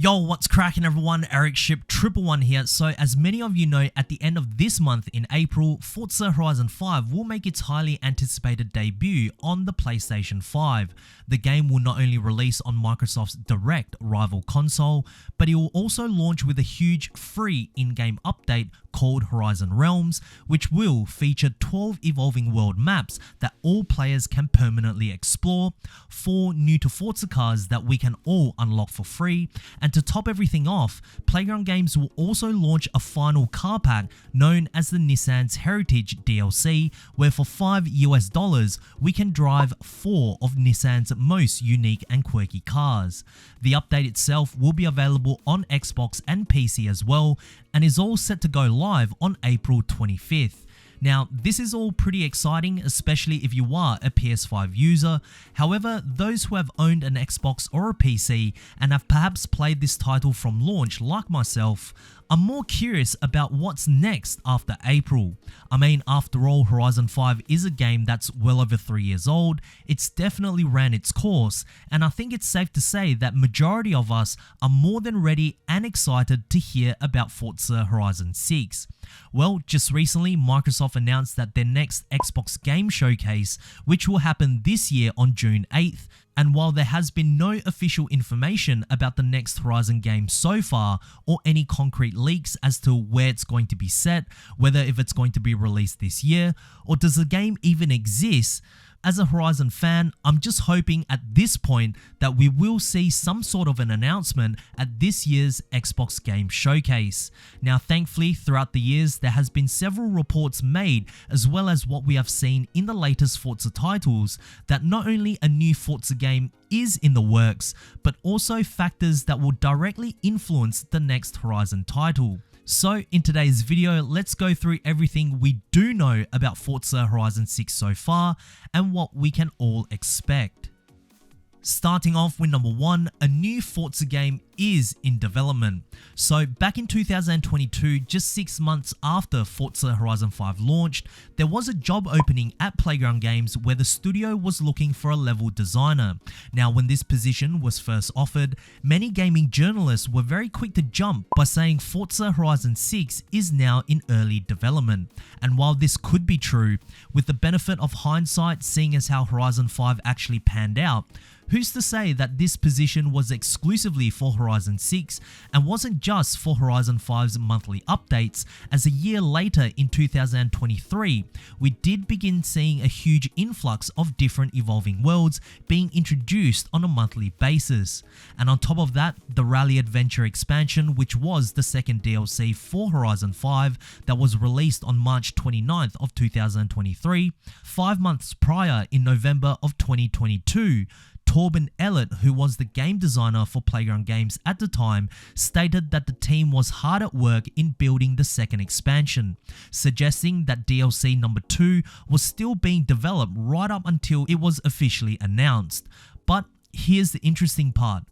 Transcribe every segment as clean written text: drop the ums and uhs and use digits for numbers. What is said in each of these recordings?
Yo, what's cracking everyone? Ericship 111 here. So as many of you know, at the end of this month in April, Forza Horizon 5 will make its highly anticipated debut on the PlayStation 5. The game will not only release on Microsoft's direct rival console, but it will also launch with a huge free in-game update called Horizon Realms, which will feature 12 evolving world maps that all players can permanently explore, 4 new to Forza cars that we can all unlock for free, and to top everything off, Playground Games will also launch a final car pack known as the Nissan's Heritage DLC, where for $5 we can drive 4 of Nissan's most unique and quirky cars. The update itself will be available on Xbox and PC as well, and is all set to go live on April 25th. Now, this is all pretty exciting, especially if you are a PS5 user. However, those who have owned an Xbox or a PC and have perhaps played this title from launch like myself, I'm more curious about what's next after April. I mean, after all, Horizon 5 is a game that's well over 3 years old, it's definitely ran its course, and I think it's safe to say that majority of us are more than ready and excited to hear about Forza Horizon 6. Well, just recently, Microsoft announced that their next Xbox Game Showcase, which will happen this year on June 8th, and while there has been no official information about the next Horizon game so far, or any concrete leaks as to where it's going to be set, whether if it's going to be released this year, or does the game even exist, as a Horizon fan, I'm just hoping at this point that we will see some sort of an announcement at this year's Xbox Game Showcase. Now, thankfully, throughout the years, there has been several reports made, as well as what we have seen in the latest Forza titles, that not only a new Forza game is in the works, but also factors that will directly influence the next Horizon title. So in today's video, let's go through everything we do know about Forza Horizon 6 so far and what we can all expect. Starting off with number 1, a new Forza game is in development. So back in 2022, just 6 months after Forza Horizon 5 launched, there was a job opening at Playground Games where the studio was looking for a level designer. Now, when this position was first offered, many gaming journalists were very quick to jump by saying Forza Horizon 6 is now in early development. And while this could be true, with the benefit of hindsight, seeing as how Horizon 5 actually panned out, who's to say that this position was exclusively for Horizon 6 and wasn't just for Horizon 5's monthly updates, as a year later in 2023, we did begin seeing a huge influx of different evolving worlds being introduced on a monthly basis. And on top of that, the Rally Adventure expansion, which was the second DLC for Horizon 5 that was released on March 29th of 2023, 5 months prior in November of 2022, Torben Ellert, who was the game designer for Playground Games at the time, stated that the team was hard at work in building the second expansion, suggesting that DLC number 2 was still being developed right up until it was officially announced. But here's the interesting part.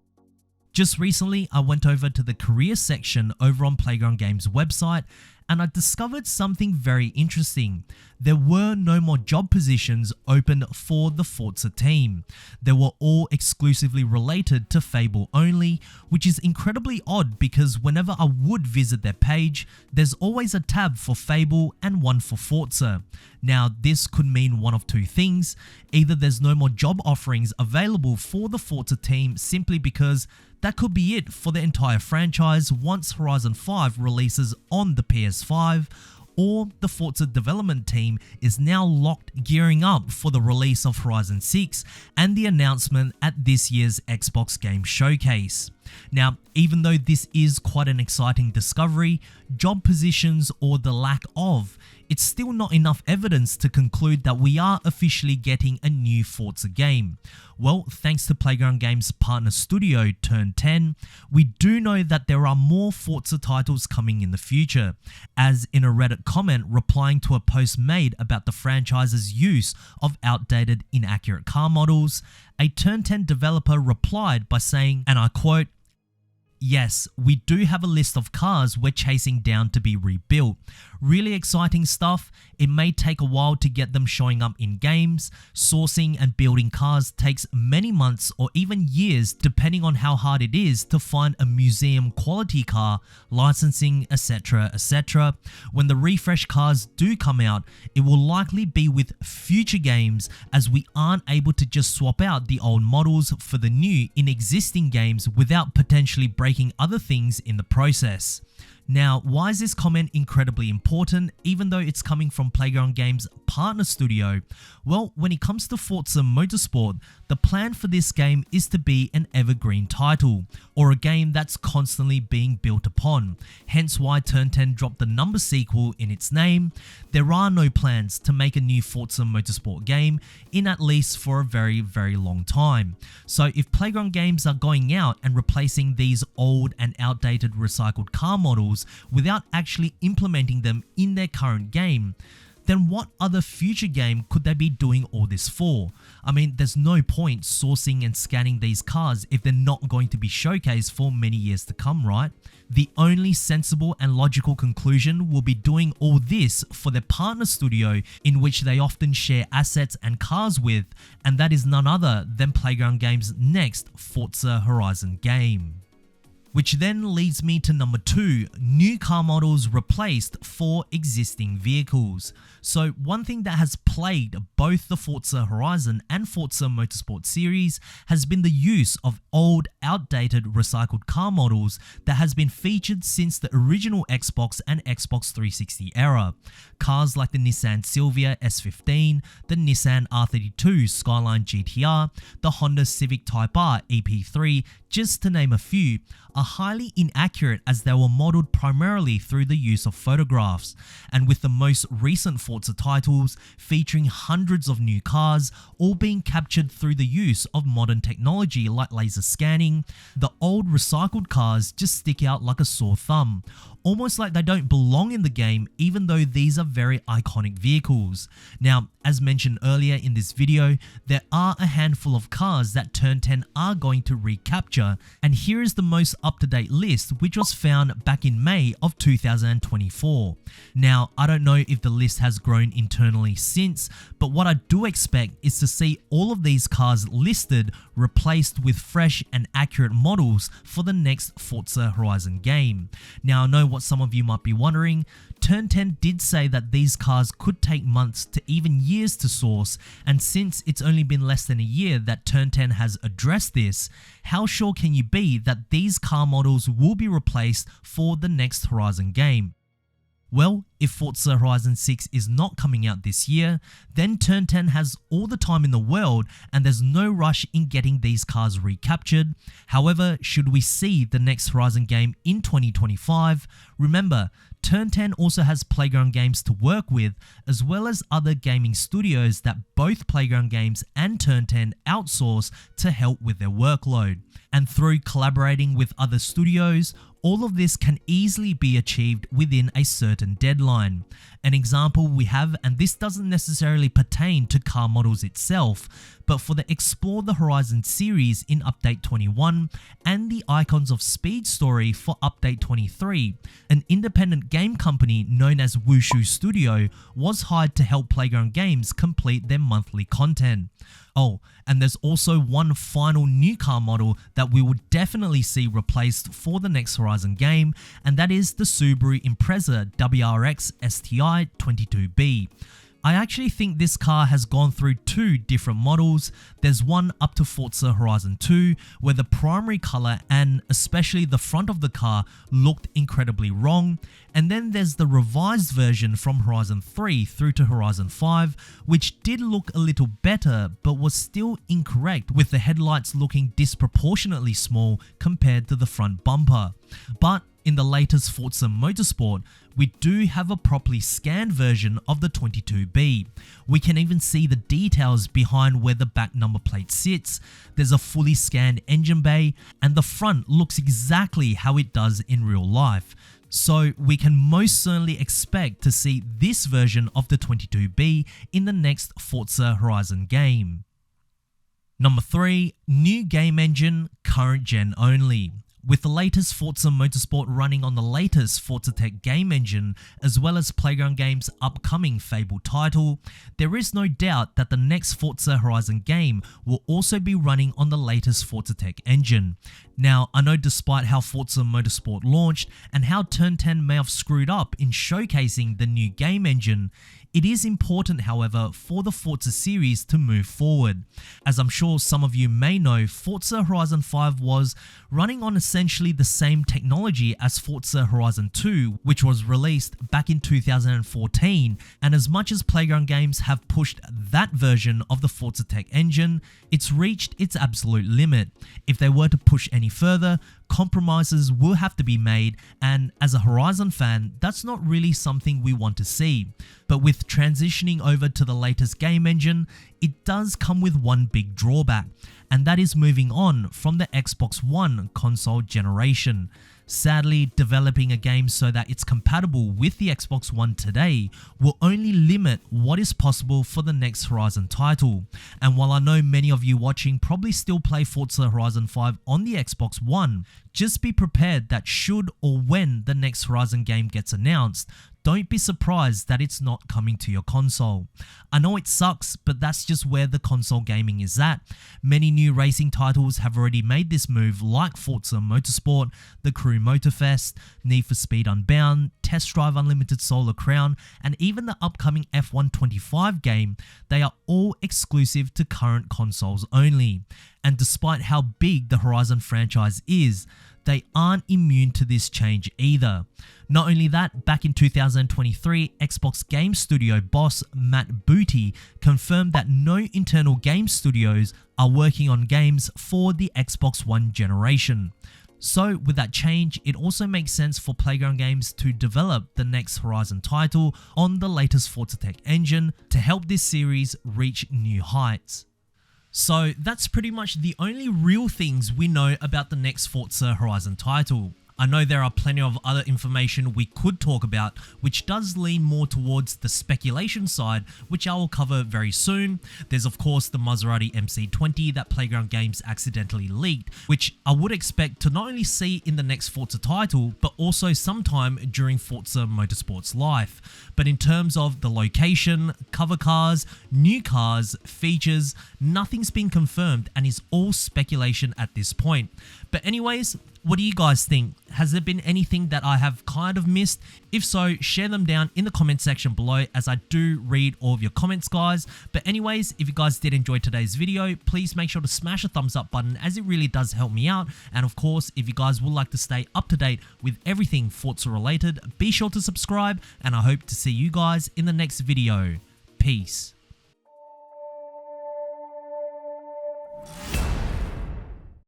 Just recently, I went over to the career section over on Playground Games' website, and I discovered something very interesting. There were no more job positions open for the Forza team. They were all exclusively related to Fable only, which is incredibly odd because whenever I would visit their page, there's always a tab for Fable and one for Forza. Now, this could mean one of two things. Either there's no more job offerings available for the Forza team simply because that could be it for the entire franchise once Horizon 5 releases on the PS5, or the Forza development team is now locked gearing up for the release of Horizon 6 and the announcement at this year's Xbox Game Showcase. Now, even though this is quite an exciting discovery, job positions or the lack of, it's still not enough evidence to conclude that we are officially getting a new Forza game. Well, thanks to Playground Games' partner studio Turn 10, we do know that there are more Forza titles coming in the future, as in a Reddit comment replying to a post made about the franchise's use of outdated, inaccurate car models, a Turn 10 developer replied by saying, and I quote, Yes, we do have a list of cars we're chasing down to be rebuilt. Really exciting stuff. It may take a while to get them showing up in games. Sourcing and building cars takes many months or even years depending on how hard it is to find a museum quality car, licensing, etc, etc. When the refresh cars do come out, it will likely be with future games as we aren't able to just swap out the old models for the new in existing games without potentially breaking other things in the process. Now, why is this comment incredibly important even though it's coming from Playground Games' partner studio? Well, when it comes to Forza Motorsport, the plan for this game is to be an evergreen title, or a game that's constantly being built upon, hence why Turn 10 dropped the number sequel in its name. There are no plans to make a new Forza Motorsport game in at least for a very, very long time. So if Playground Games are going out and replacing these old and outdated recycled car models without actually implementing them in their current game, then what other future game could they be doing all this for? I mean, there's no point sourcing and scanning these cars if they're not going to be showcased for many years to come, right? The only sensible and logical conclusion will be doing all this for their partner studio in which they often share assets and cars with, and that is none other than Playground Games' next Forza Horizon game. Which then leads me to number 2, new car models replaced for existing vehicles. So one thing that has plagued both the Forza Horizon and Forza Motorsport series has been the use of old, outdated recycled car models that has been featured since the original Xbox and Xbox 360 era. Cars like the Nissan Silvia S15, the Nissan R32 Skyline GTR, the Honda Civic Type R EP3, just to name a few, are highly inaccurate as they were modeled primarily through the use of photographs. And with the most recent Forza titles featuring hundreds of new cars, all being captured through the use of modern technology like laser scanning, the old recycled cars just stick out like a sore thumb. Almost like they don't belong in the game even though these are very iconic vehicles. Now, as mentioned earlier in this video, there are a handful of cars that Turn 10 are going to recapture, and here is the most up-to-date list which was found back in May of 2024. Now, I don't know if the list has grown internally since, but what I do expect is to see all of these cars listed replaced with fresh and accurate models for the next Forza Horizon game. Now, I know what some of you might be wondering. Turn 10 did say that these cars could take months to even years to source, and since it's only been less than a year that Turn 10 has addressed this, how sure can you be that these car models will be replaced for the next Horizon game? Well, if Forza Horizon 6 is not coming out this year, then Turn 10 has all the time in the world and there's no rush in getting these cars recaptured. However, should we see the next Horizon game in 2025, remember, Turn 10 also has Playground Games to work with, as well as other gaming studios that both Playground Games and Turn 10 outsource to help with their workload. And through collaborating with other studios, all of this can easily be achieved within a certain deadline. An example we have, and this doesn't necessarily pertain to car models itself, but for the Explore the Horizon series in Update 21 and the Icons of Speed story for Update 23, an independent game company known as Wushu Studio was hired to help Playground Games complete their monthly content. Oh, and there's also one final new car model that we will definitely see replaced for the next Horizon game, and that is the Subaru Impreza WRX STI 22B. I actually think this car has gone through 2 different models. There's one up to Forza Horizon 2 where the primary color and especially the front of the car looked incredibly wrong, and then there's the revised version from Horizon 3 through to Horizon 5 which did look a little better but was still incorrect, with the headlights looking disproportionately small compared to the front bumper. But in the latest Forza Motorsport, we do have a properly scanned version of the 22B. We can even see the details behind where the back number plate sits. There's a fully scanned engine bay, and the front looks exactly how it does in real life. So we can most certainly expect to see this version of the 22B in the next Forza Horizon game. Number 3, new game engine, current gen only. With the latest Forza Motorsport running on the latest Forza Tech game engine, as well as Playground Games' upcoming Fable title, there is no doubt that the next Forza Horizon game will also be running on the latest Forza Tech engine. Now, I know despite how Forza Motorsport launched and how Turn 10 may have screwed up in showcasing the new game engine, it is important, however, for the Forza series to move forward. As I'm sure some of you may know, Forza Horizon 5 was running on essentially the same technology as Forza Horizon 2, which was released back in 2014, and as much as Playground Games have pushed that version of the Forza Tech engine, it's reached its absolute limit. If they were to push any further, compromises will have to be made, and as a Horizon fan, that's not really something we want to see. But with transitioning over to the latest game engine, it does come with one big drawback, and that is moving on from the Xbox One console generation. Sadly, developing a game so that it's compatible with the Xbox One today will only limit what is possible for the next Horizon title. And while I know many of you watching probably still play Forza Horizon 5 on the Xbox One, just be prepared that should or when the next Horizon game gets announced, don't be surprised that it's not coming to your console. I know it sucks, but that's just where the console gaming is at. Many new racing titles have already made this move, like Forza Motorsport, The Crew Motorfest, Need for Speed Unbound, Test Drive Unlimited Solar Crown, and even the upcoming F1 25 game. They are all exclusive to current consoles only. And despite how big the Horizon franchise is, they aren't immune to this change either. Not only that, back in 2023, Xbox Game Studio boss Matt Booty confirmed that no internal game studios are working on games for the Xbox One generation. So with that change, it also makes sense for Playground Games to develop the next Horizon title on the latest Forza Tech engine to help this series reach new heights. So that's pretty much the only real things we know about the next Forza Horizon title. I know there are plenty of other information we could talk about, which does lean more towards the speculation side, which I will cover very soon. There's of course the Maserati MC20 that Playground Games accidentally leaked, which I would expect to not only see in the next Forza title, but also sometime during Forza Motorsport's life. But in terms of the location, cover cars, new cars, features, nothing's been confirmed and is all speculation at this point. But anyways, what do you guys think? Has there been anything that I have kind of missed? If so, share them down in the comment section below, as I do read all of your comments, guys. But anyways, if you guys did enjoy today's video, please make sure to smash the thumbs up button, as it really does help me out. And of course, if you guys would like to stay up to date with everything Forza related, be sure to subscribe, and I hope to see you guys in the next video. Peace.